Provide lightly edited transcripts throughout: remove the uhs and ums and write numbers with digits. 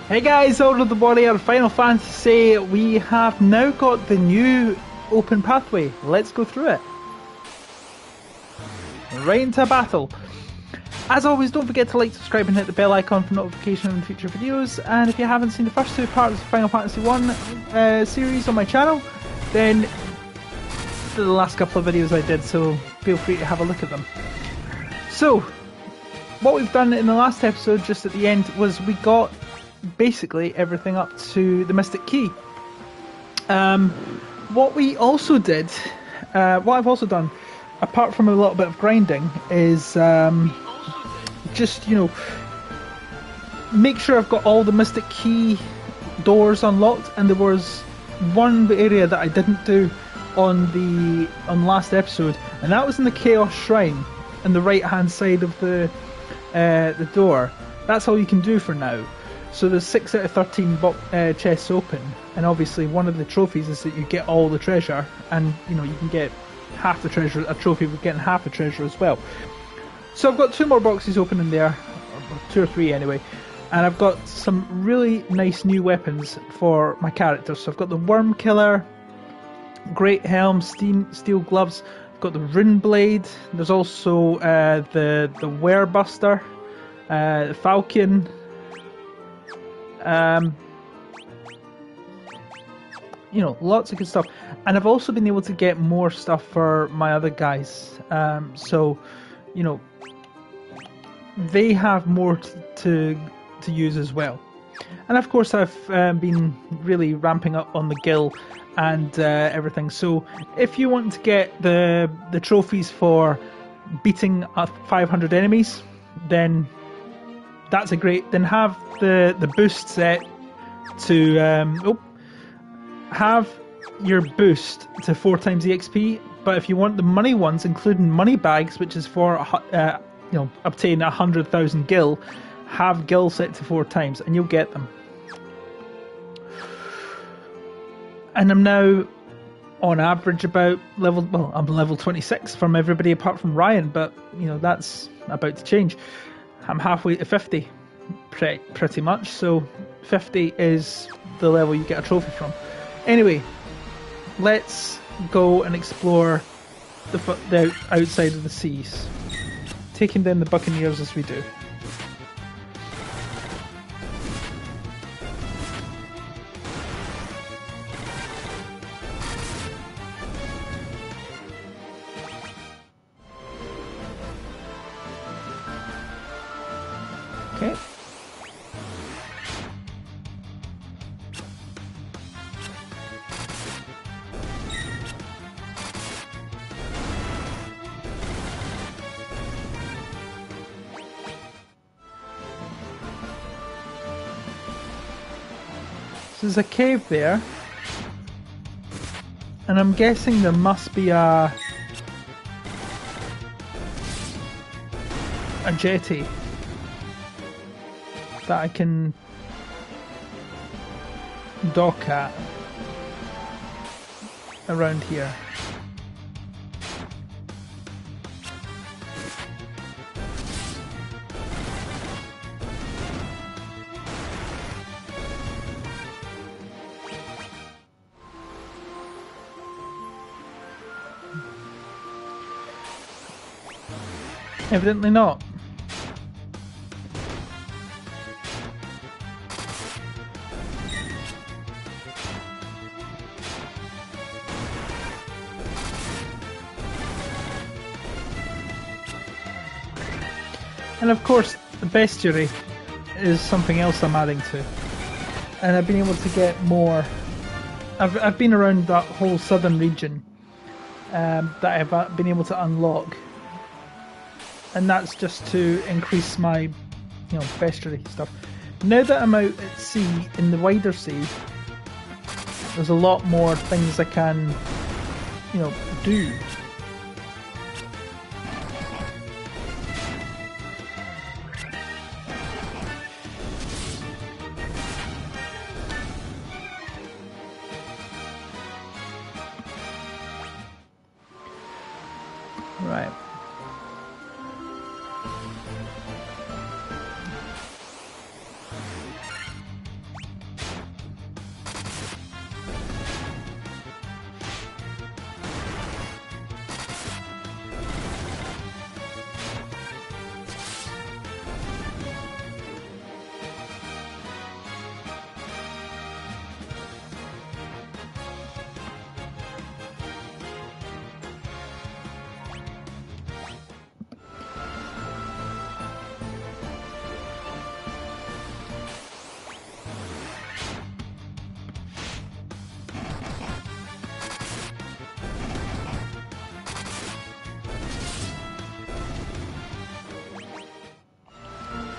Hey guys, Order of the Warrior, Final Fantasy. We have now got the new open pathway. Let's go through it. Right into battle. As always, don't forget to like, subscribe and hit the bell icon for notification on future videos. And if you haven't seen the first two parts of Final Fantasy 1 series on my channel, then the last couple of videos I did, so feel free to have a look at them. So, what we've done in the last episode, just at the end, was we got basically everything up to the Mystic Key. What we also did, what I've also done, apart from a little bit of grinding, is just, make sure I've got all the Mystic Key doors unlocked. And there was one area that I didn't do on last episode, and that was in the Chaos Shrine, on the right hand side of the door. That's all you can do for now. So there's 6 out of 13 chests open, and obviously one of the trophies is that you get all the treasure, and you can get half the treasure, a trophy for getting half the treasure as well. So I've got 2 more boxes open in there, or 2 or 3 anyway, and I've got some really nice new weapons for my characters. So I've got the Worm Killer, Great Helm, Steel Gloves, I've got the Rune Blade, there's also the Werebuster, the Falcon, lots of good stuff. And I've also been able to get more stuff for my other guys, so they have more to use as well. And of course I've been really ramping up on the Gil and everything. So if you want to get the trophies for beating 500 enemies, then that's then have the boost set to have your boost to 4 times the XP. But if you want the money ones, including money bags, which is for obtain 100,000 gil, have gil set to 4 times and you'll get them. And I'm now on average about I'm level 26 from everybody apart from Ryan, but that's about to change. I'm halfway to 50, pretty much. So 50 is the level you get a trophy from. Anyway, let's go and explore the outside of the seas, taking down the Buccaneers as we do. Okay. So there's a cave there, and I'm guessing there must be a jetty that I can dock at around here. Evidently not. And of course, the bestiary is something else I'm adding to, and I've been able to get more. I've been around that whole southern region that I've been able to unlock, and that's just to increase my, bestiary stuff. Now that I'm out at sea, in the wider sea, there's a lot more things I can, do. Right.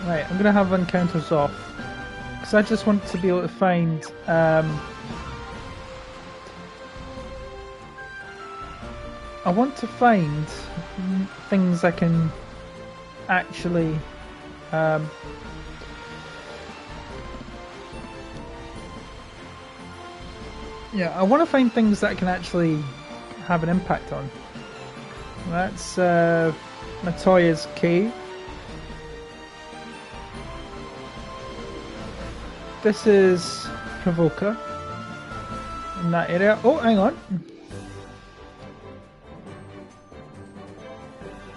Right, I'm gonna have encounters off because I just want to be able to find. I want to find things I can actually. Yeah, I want to find things that I can actually have an impact on. That's Matoya's cave. This is Provoker in that area. Oh, hang on.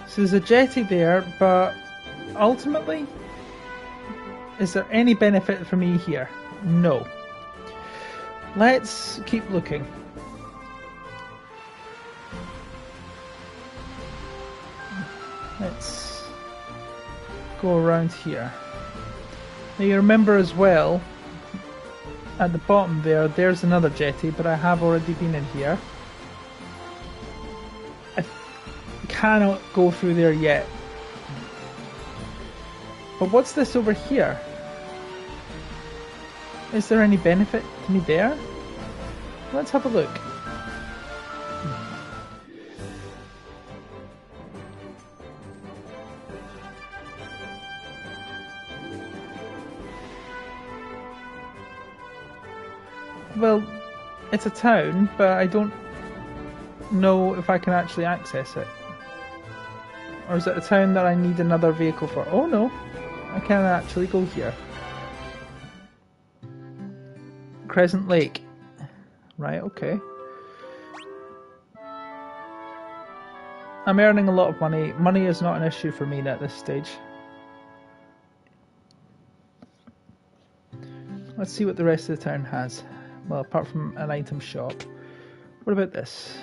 So there's a jetty there, but ultimately, is there any benefit for me here? No. Let's keep looking. Let's go around here. Now you remember as well, at the bottom there's another jetty, but I have already been in here. I cannot go through there yet. But what's this over here? Is there any benefit to me there? Let's have a look. Well, it's a town, but I don't know if I can actually access it. Or is it a town that I need another vehicle for? Oh no, I can actually go here. Crescent Lake. Right, okay. I'm earning a lot of money. Money is not an issue for me at this stage. Let's see what the rest of the town has. Well, apart from an item shop. What about this?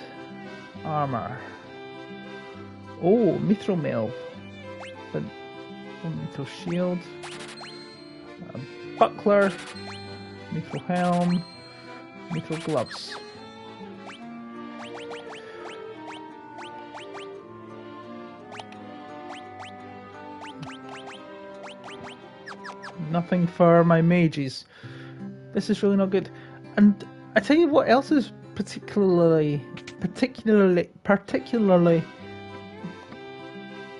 Armor. Oh, mithril mail. But mithril shield. A buckler. Mithril helm. Mithril gloves. Nothing for my mages. This is really not good. And I tell you what else is particularly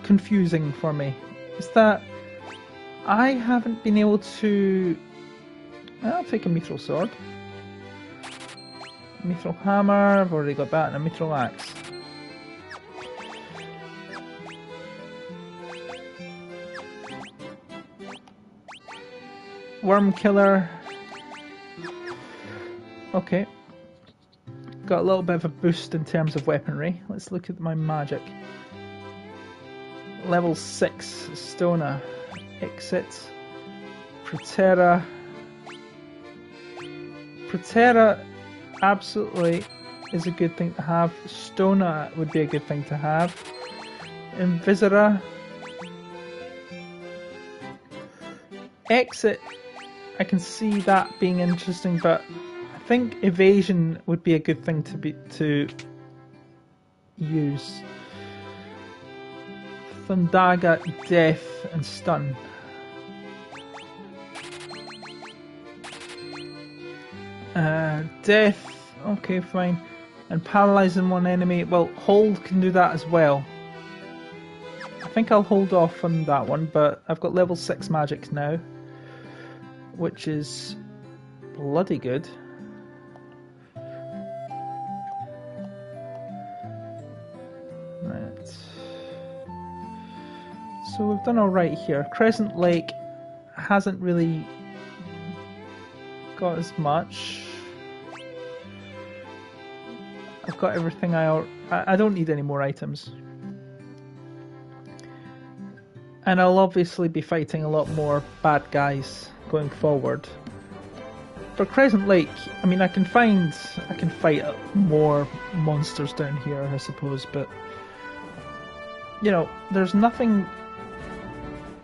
confusing for me is that I haven't been able to. I'll take a mithril sword, mithril hammer. I've already got that, and a mithril axe. Worm killer. Okay. Got a little bit of a boost in terms of weaponry. Let's look at my magic. Level 6 Stona. Exit. Protera. Protera absolutely is a good thing to have. Stona would be a good thing to have. Invisora. Exit. I can see that being interesting, but I think evasion would be a good thing to use. Thundaga, death, and stun. Death, okay, fine. And paralyzing one enemy. Well, hold can do that as well. I think I'll hold off on that one, but I've got level 6 magic now, which is bloody good. Right. So we've done alright here. Crescent Lake hasn't really got as much. I've got everything I don't need any more items. And I'll obviously be fighting a lot more bad guys going forward. For Crescent Lake, I mean, I can fight more monsters down here, I suppose, but you know, there's nothing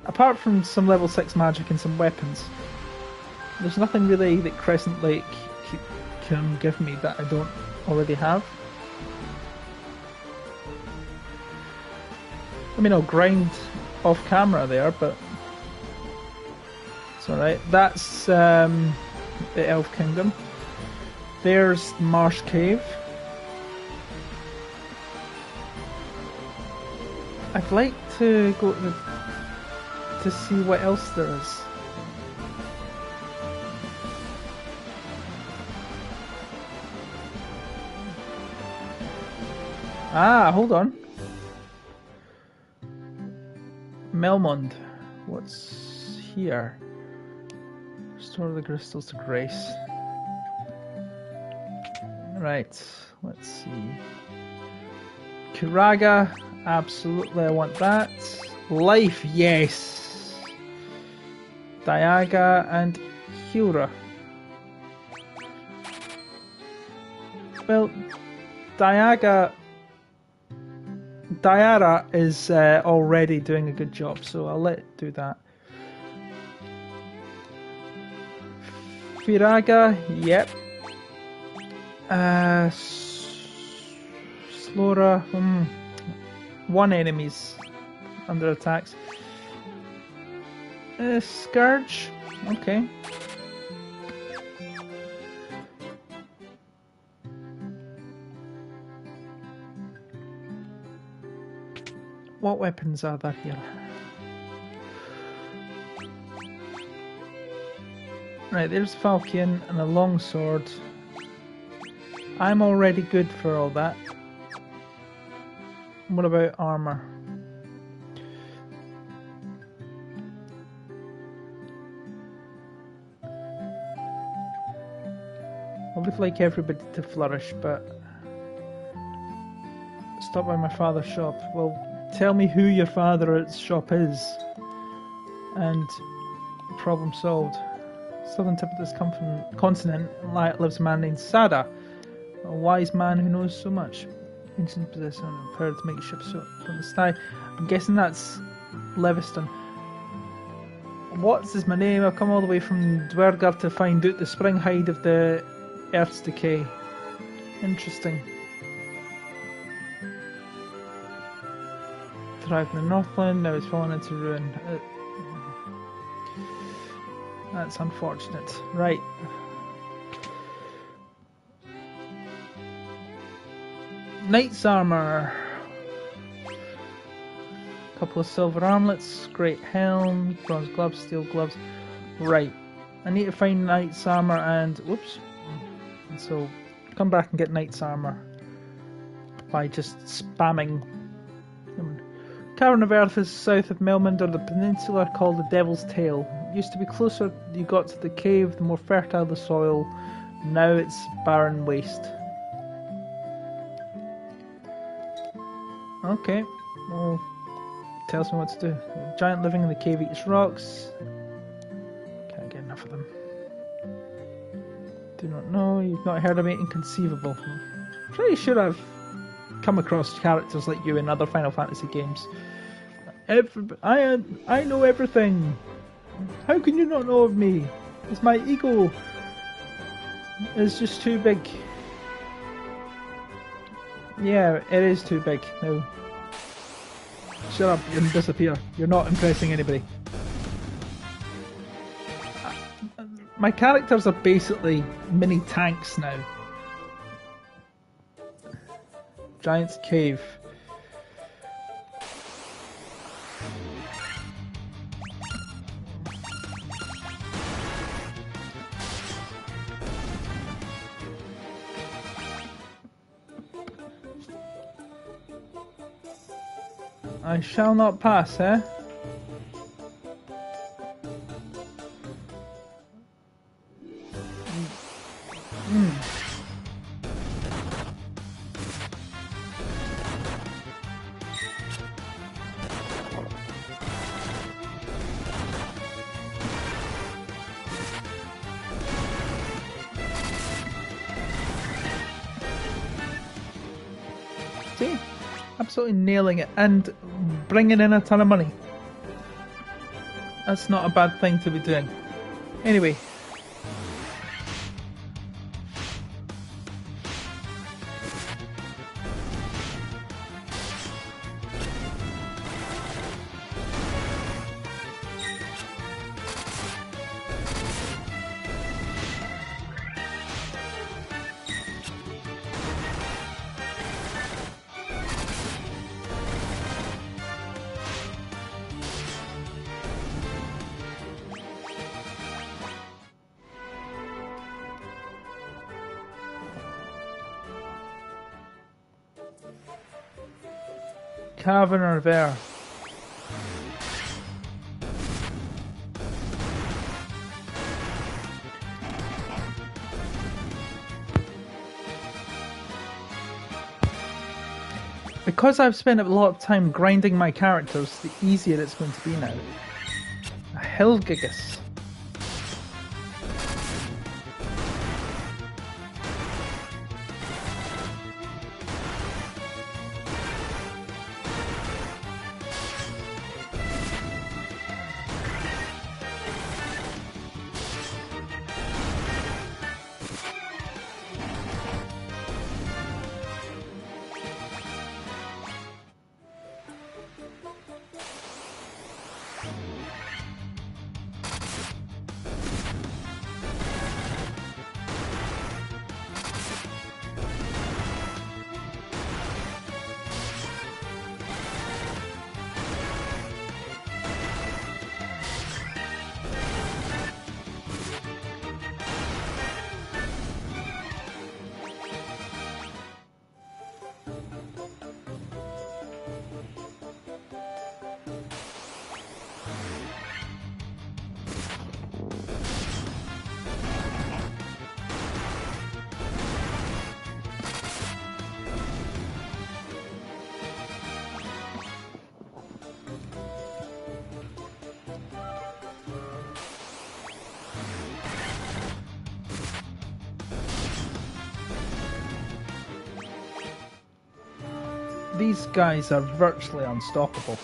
apart from some level 6 magic and some weapons. There's nothing really that Crescent Lake can give me that I don't already have. I mean, I'll grind off camera there, but It's alright. That's the Elf Kingdom. There's Marsh Cave. I'd like to go to see what else there is. Ah, hold on. Melmond. What's here? Restore the crystals to grace. Right, let's see. Kuraga, absolutely, I want that. Life, yes. Diaga and Hura. Well, Diara is already doing a good job, so I'll let it do that. Firaga, yep. Slora, one enemy's under attacks. Scourge, okay. What weapons are there here? Right, there's Falchion and a longsword. I'm already good for all that. What about armor? I would like everybody to flourish, but stop by my father's shop. Well, tell me who your father's shop is, and problem solved. Southern tip of this continent lives a man named Sada, a wise man who knows so much. Ancient possessor and power to make ships from the sky. I'm guessing that's Leviston. What's my name? I've come all the way from Dwergar to find out the spring hide of the Earth's decay. Interesting. Thrived in the Northland, now it's fallen into ruin. That's unfortunate. Right. Knight's armor. Couple of silver armlets, great helm, bronze gloves, steel gloves. Right. I need to find knight's armor and whoops. And so come back and get knight's armor by just spamming. Cavern of Earth is south of Melmond on the peninsula called the Devil's Tail. It used to be closer you got to the cave, the more fertile the soil. Now it's barren waste. Okay, well, tells me what to do. A giant living in the cave eats rocks. Can't get enough of them. Do not know, you've not heard of it, inconceivable. I'm pretty sure I've come across characters like you in other Final Fantasy games. I know everything. How can you not know of me? It's my ego. It's just too big. Yeah, it is too big. No. Shut up and disappear. You're not impressing anybody. My characters are basically mini tanks now. Giant's Cave. I shall not pass, eh? See? Absolutely nailing it and bringing in a ton of money. That's not a bad thing to be doing. Anyway. Cavern of Air. Because I've spent a lot of time grinding my characters, the easier it's going to be now. A Helgigus. These guys are virtually unstoppable.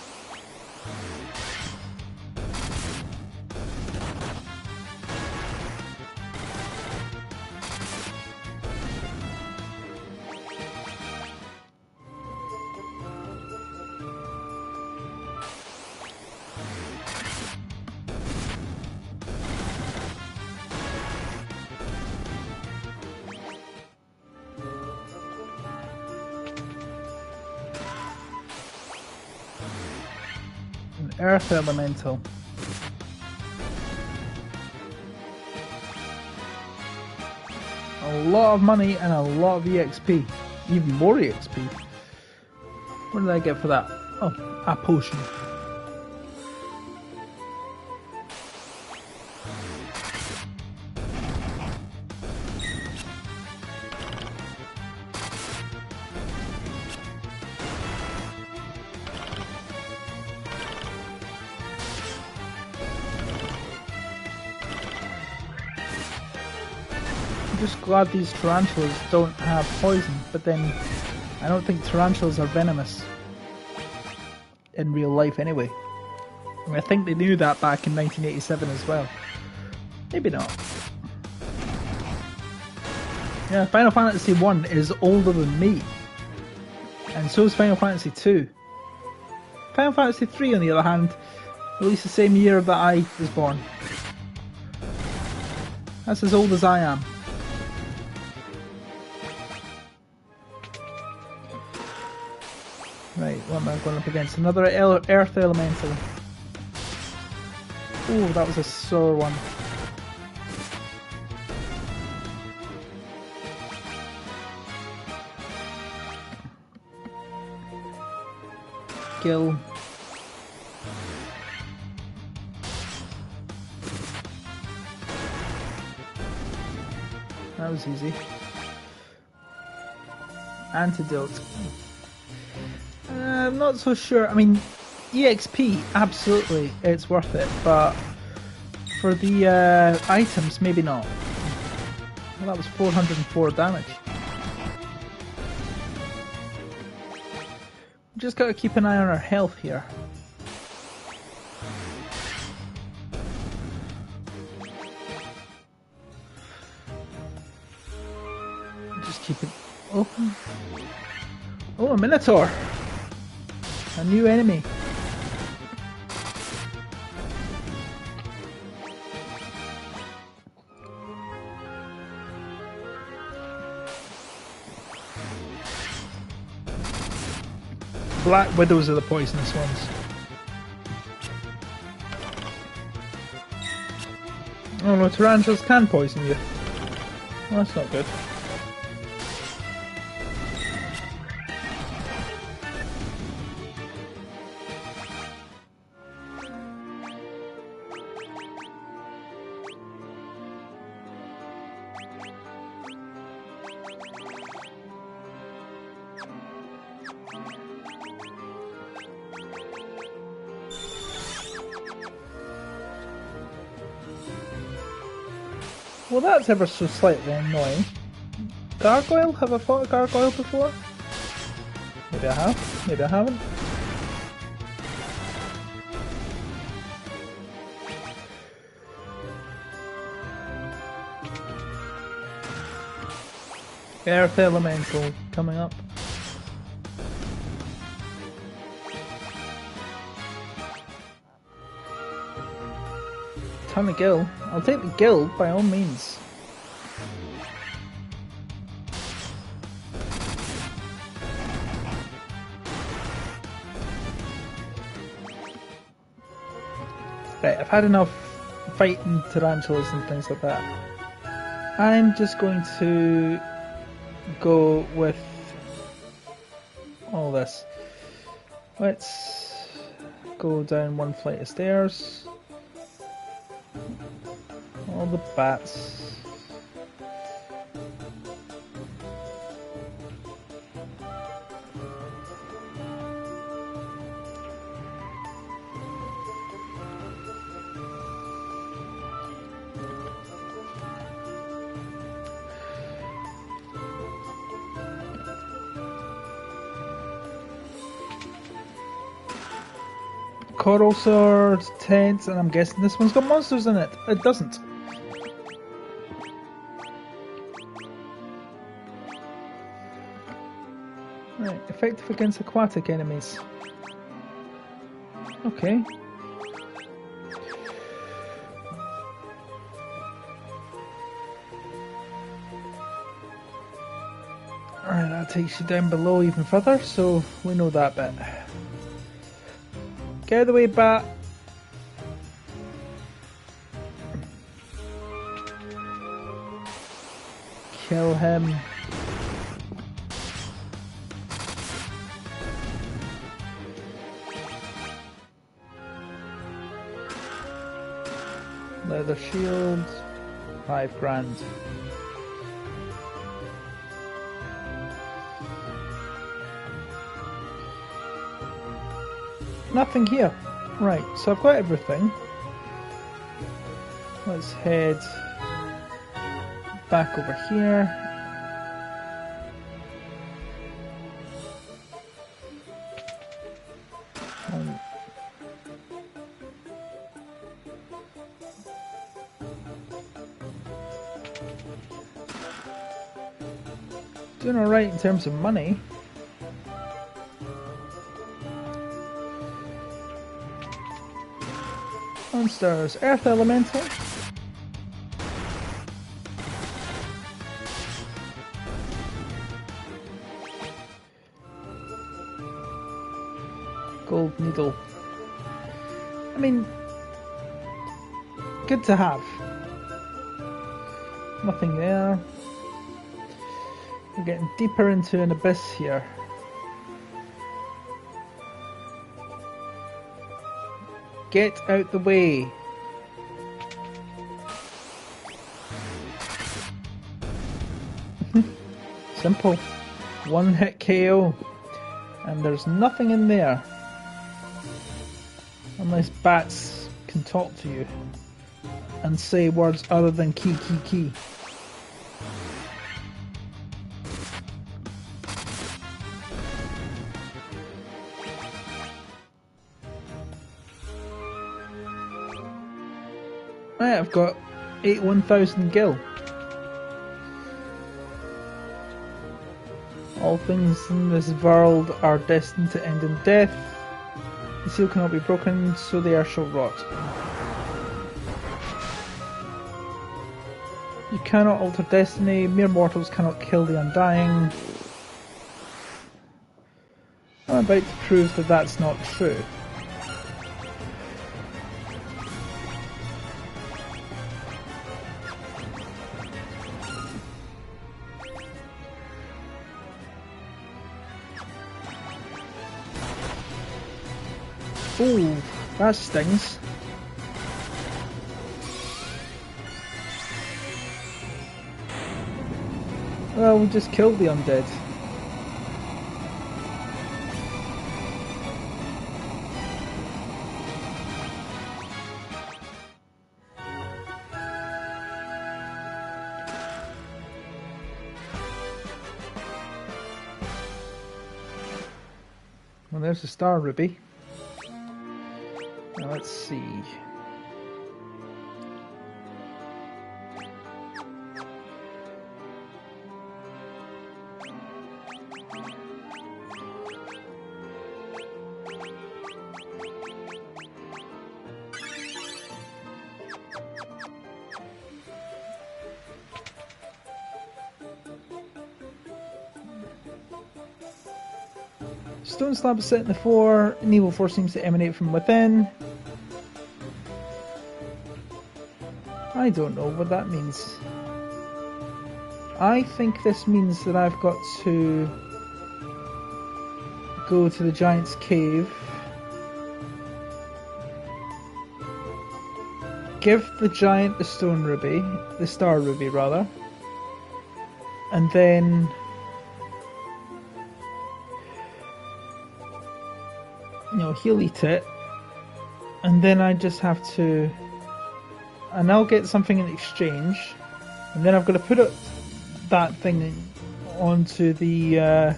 Earth Elemental. A lot of money and a lot of EXP. Even more EXP. What did I get for that? Oh, a potion. Just glad these tarantulas don't have poison, but then I don't think tarantulas are venomous in real life anyway. I mean, I think they knew that back in 1987 as well. Maybe not. Yeah, Final Fantasy 1 is older than me, and so is Final Fantasy 2. Final Fantasy 3 on the other hand, released the same year that I was born. That's as old as I am. Right, what am I going up against? Another Earth Elemental. Oh, that was a sore one. Kill. That was easy. Antidote. I'm not so sure. I mean, EXP, absolutely, it's worth it, but for the items, maybe not. Well, that was 404 damage. Just gotta keep an eye on our health here. Just keep it open. Oh, a Minotaur! A new enemy. Black Widows are the poisonous ones. Oh no, tarantulas can poison you. Well, that's not good. Well, that's ever so slightly annoying. Gargoyle? Have I fought a gargoyle before? Maybe I have, maybe I haven't. Earth Elemental coming up. Ton of gil. I'll take the gil by all means. Right, I've had enough fighting tarantulas and things like that. I'm just going to go with all this. Let's go down one flight of stairs. All the bats. Coral sword, tents, and I'm guessing this one's got monsters in it. It doesn't. Right, effective against aquatic enemies. Okay. Alright, that takes you down below even further, so we know that bit. Get out of the way, bat! Kill him. Leather shield, 5 grand. Nothing here. Right, so I've got everything. Let's head back over here. Doing alright in terms of money. Monsters, Earth Elemental. Gold needle. I mean, good to have. Nothing there. We're getting deeper into an abyss here. Get out the way. Simple. One hit KO. And there's nothing in there. Unless bats can talk to you and say words other than key, key, key. Right, I've got 81,000 gil. All things in this world are destined to end in death. The seal cannot be broken, so the earth shall rot. You cannot alter destiny, mere mortals cannot kill the undying. I'm about to prove that that's not true. Ooh, that stings. Well, we just killed the undead. Well, there's the star ruby. Now let's see. Stone slab is set in the floor. An evil force seems to emanate from within. I don't know what that means. I think this means that I've got to go to the giant's cave, give the giant the stone ruby, the star ruby rather, and then he'll eat it, and then I just have to, and I'll get something in exchange, and then I've got to put that thing onto the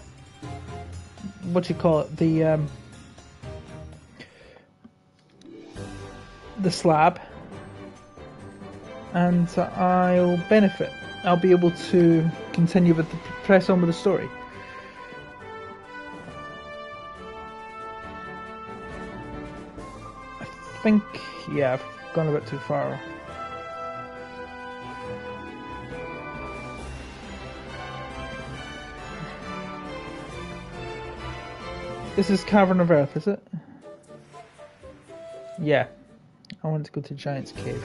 what do you call it, the slab, and I'll benefit. I'll be able to continue with press on with the story. I think, yeah, I've gone a bit too far. This is Cavern of Earth, is it? Yeah. I wanted to go to Giant's Cave.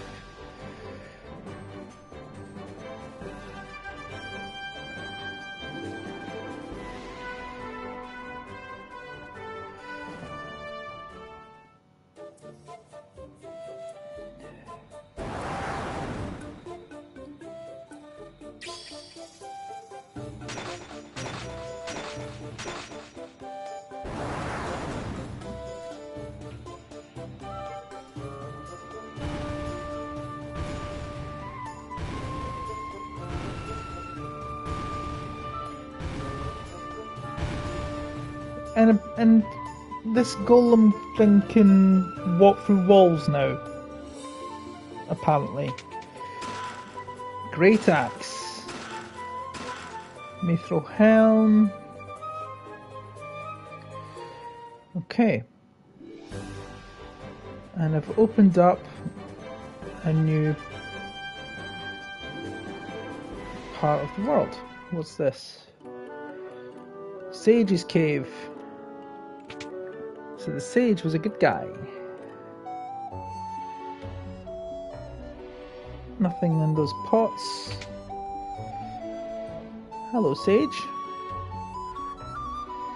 And this golem thing can walk through walls now, apparently. Great axe. Mithril helm. Okay. And I've opened up a new part of the world. What's this? Sage's Cave. So the sage was a good guy. Nothing in those pots. Hello, sage.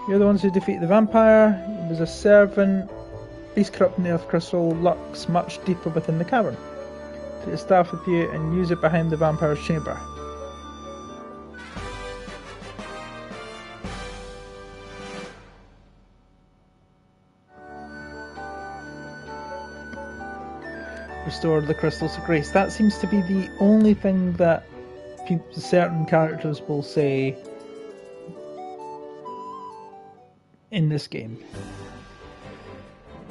You're the ones who defeat the vampire. He was a servant. These corrupting the earth crystal lurks much deeper within the cavern. Take the staff with you and use it behind the vampire's chamber. Restore the crystals of grace. That seems to be the only thing that certain characters will say in this game.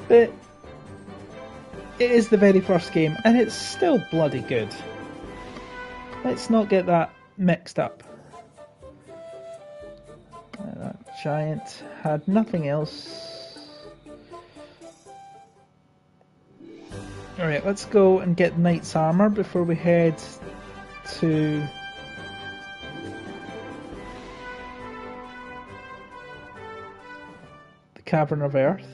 But it is the very first game and it's still bloody good. Let's not get that mixed up. That giant had nothing else. Alright, let's go and get Knight's Armour before we head to the Cavern of Earth.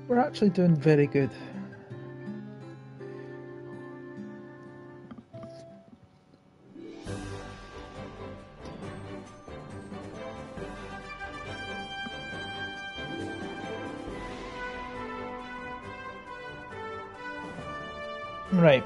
We're actually doing very good. Right.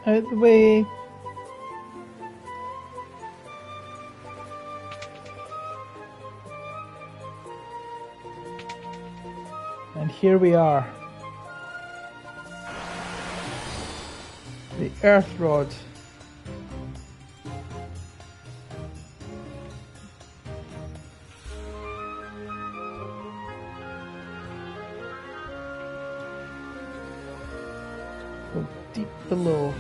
Out the way. And here we are. The Earth Rod. Go deep below.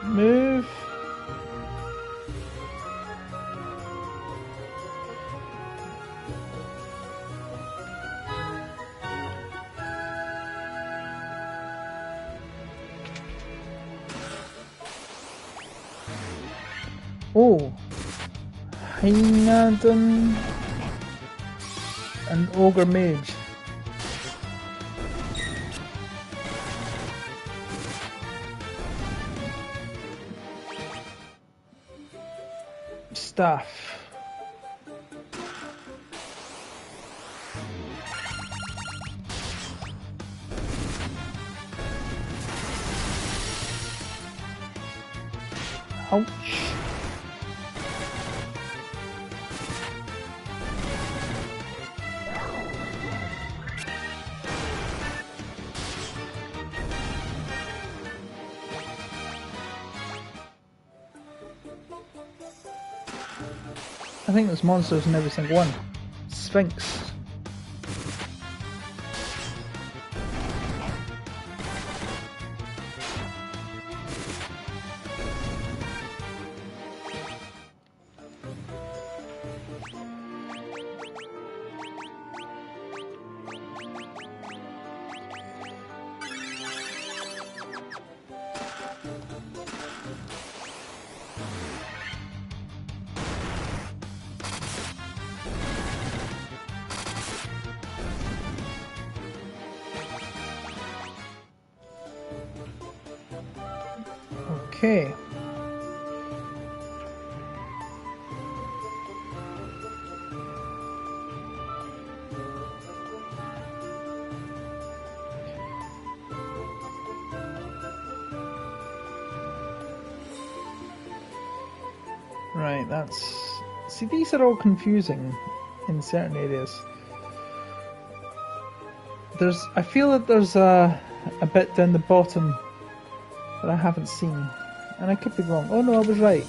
Move. Oh, Heinadon and Ogre Mage. Staff. Ouch. I think there's monsters in every single one. Sphinx. Okay. Right, that's... See, these are all confusing in certain areas. I feel that there's a bit down the bottom that I haven't seen. And I could be wrong. Oh no, I was right.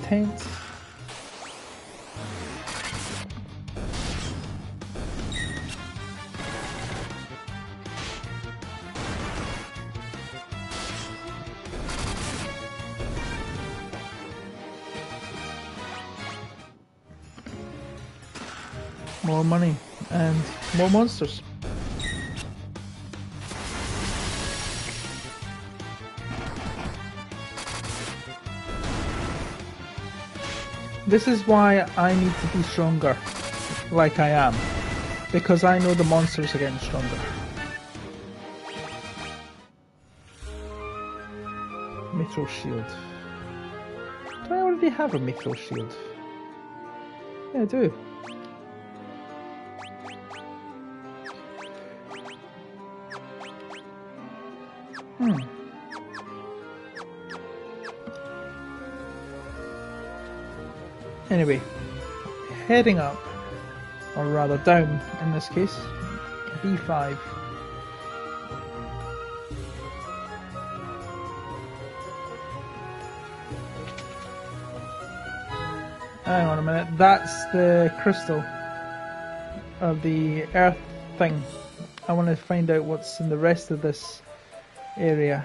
Tent. More money and more monsters. This is why I need to be stronger, like I am, because I know the monsters are getting stronger. Mithril shield. Do I already have a mithril shield? Yeah, I do. Anyway, heading up, or rather down in this case, B5. Hang on a minute. That's the crystal of the earth thing. I want to find out what's in the rest of this area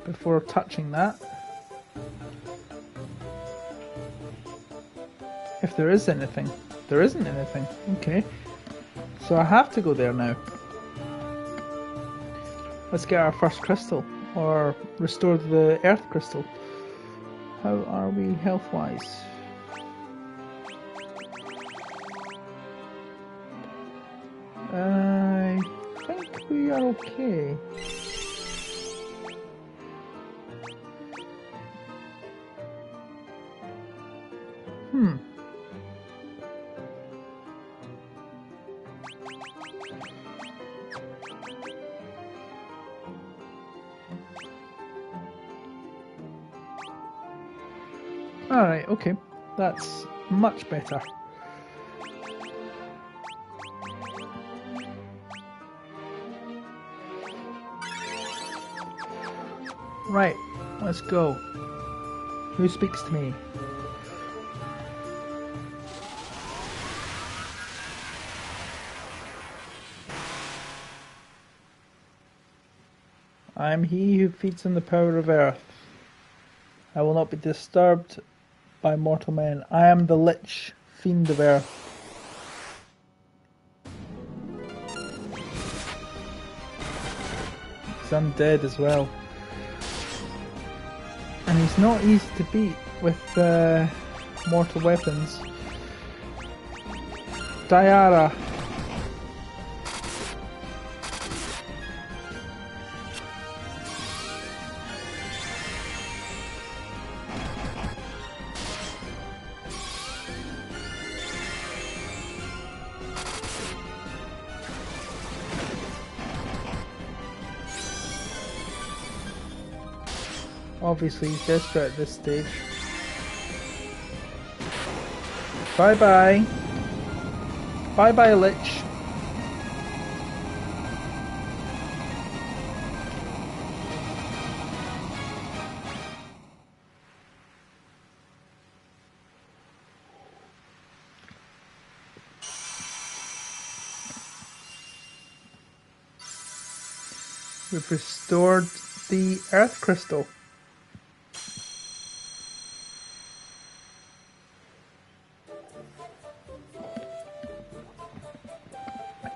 before touching that. If there is anything. There isn't anything. Okay. So I have to go there now. Let's get our first crystal. Or restore the earth crystal. How are we health-wise? I think we are okay. Alright, okay. That's much better. Right, let's go. Who speaks to me? I am he who feeds on the power of earth. I will not be disturbed by mortal men. I am the Lich, fiend of earth. He's undead as well. And he's not easy to beat with mortal weapons. Diara. Obviously he's desperate at this stage. Bye bye. Bye bye, Lich. We've restored the earth crystal.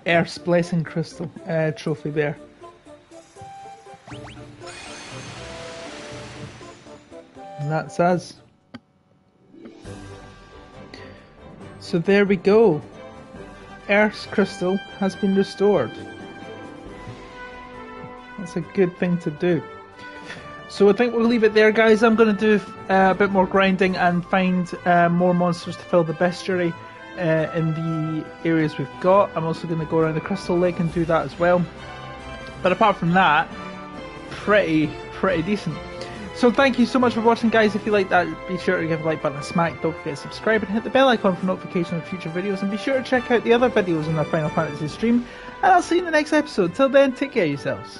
Earth's Blessing Crystal trophy there. And that's us. So there we go. Earth's Crystal has been restored. That's a good thing to do. So I think we'll leave it there, guys. I'm going to do a bit more grinding and find more monsters to fill the bestiary. In the areas we've got. I'm also going to go around the Crystal Lake and do that as well. But apart from that, pretty decent. So thank you so much for watching, guys. If you like that, be sure to give a like button a smack. Don't forget to subscribe and hit the bell icon for notifications of future videos. And be sure to check out the other videos on our Final Fantasy stream. And I'll see you in the next episode. Till then, take care of yourselves.